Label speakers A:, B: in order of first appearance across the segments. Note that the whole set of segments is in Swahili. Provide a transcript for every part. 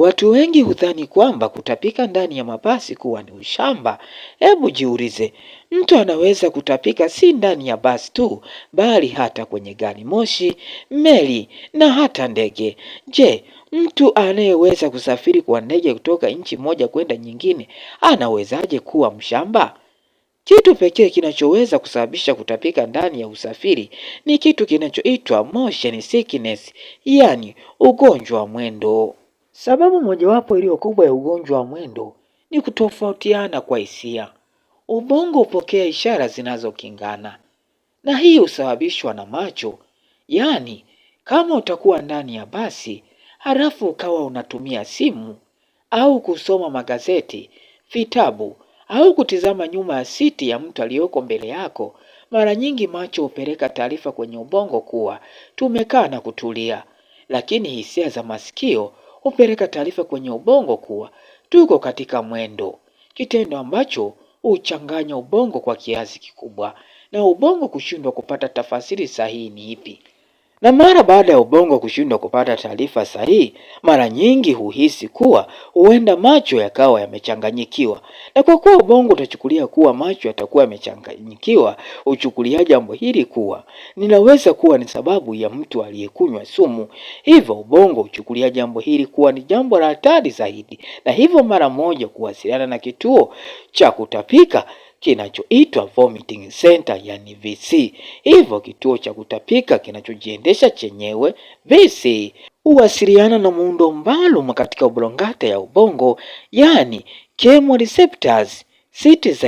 A: Watu wengi hudhani kwamba kutapika ndani ya mabasi kuwa ni ushamba. Hebu jiulize, mtu anaweza kutapika si ndani ya basi tu, bali hata kwenye gari moshi, meli na hata ndege. Je, mtu anayeweza kusafiri kwa ndege kutoka nchi moja kwenda nyingine anawezaje kuwa mshamba? Kitu pekee kinachoweza kusababisha kutapika ndani ya usafiri ni kitu kinachoitwa motion sickness, yani ugonjwa wa mwendo. Sababu mojawapo iliyo kubwa ya ugonjwa wa mwendo ni kutofautiana kwa hisia. Ubongo hupokea ishara zinazokingana, na hii husababishwa na macho. Yaani, kama utakuwa ndani ya basi, halafu ukawa unatumia simu au kusoma magazeti, vitabu au kutizama nyuma ya siti ya mtu aliyoko mbele yako, mara nyingi macho hupeleka taarifa kwenye ubongo kuwa tumekaa na kutulia, lakini hisia za masikio hupeleka taarifa kwenye ubongo kuwa tuko katika mwendo, kitendo ambacho huchanganya ubongo kwa kiasi kikubwa na ubongo kushindwa kupata tafasiri sahihi ni ipi. Na mara baada ya ubongo kushindwa kupata taarifa sahihi, mara nyingi huhisi kuwa huenda macho yakawa yamechanganyikiwa. Na kwa kuwa ubongo utachukulia kuwa macho yatakuwa yamechanganyikiwa, huchukulia jambo hili kuwa linaweza kuwa ni sababu ya mtu aliyekunywa sumu. Hivyo ubongo huchukulia jambo hili kuwa ni jambo la hatari zaidi, na hivyo mara moja kuwasiliana na kituo cha kutapika kinachoitwa vomiting center, yani VC. Hivyo kituo cha kutapika kinachojiendesha chenyewe VC huwasiliana na muundo maalum katika oblongata ya ubongo, yani chemoreceptors, CTZ,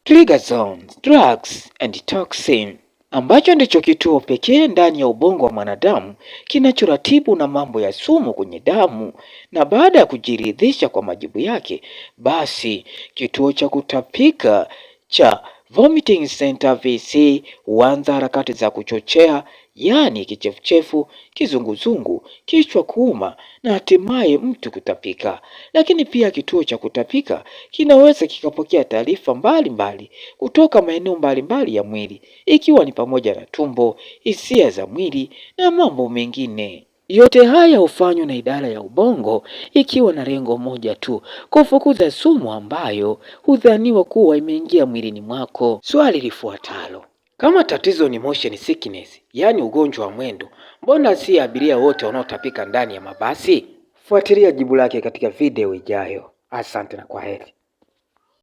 A: trigger zones, drugs and toxin, ambacho ndicho kituo pekee ndani ya ubongo wa mwanadamu kinachoratibu na mambo ya sumu kwenye damu. Na baada ya kujiridhisha kwa majibu yake, basi kituo cha kutapika cha vomiting center VC huanza harakati za kuchochea, yani kichefuchefu, kizunguzungu, kichwa kuuma na hatimaye mtu kutapika. Lakini pia kituo cha kutapika kinaweza kikapokea taarifa mbalimbali kutoka maeneo mbalimbali ya mwili, ikiwa ni pamoja na tumbo, hisia za mwili na mambo mengine. Yote haya hufanywa na idara ya ubongo ikiwa na lengo moja tu, kufukuza sumu ambayo hudhaniwa kuwa imeingia mwilini mwako. Swali lifuatalo: kama tatizo ni motion sickness, yaani ugonjwa wa mwendo, mbona si abiria wote wanaotapika ndani ya mabasi? Fuatilia jibu lake katika video ijayo. Asante na kwaheri.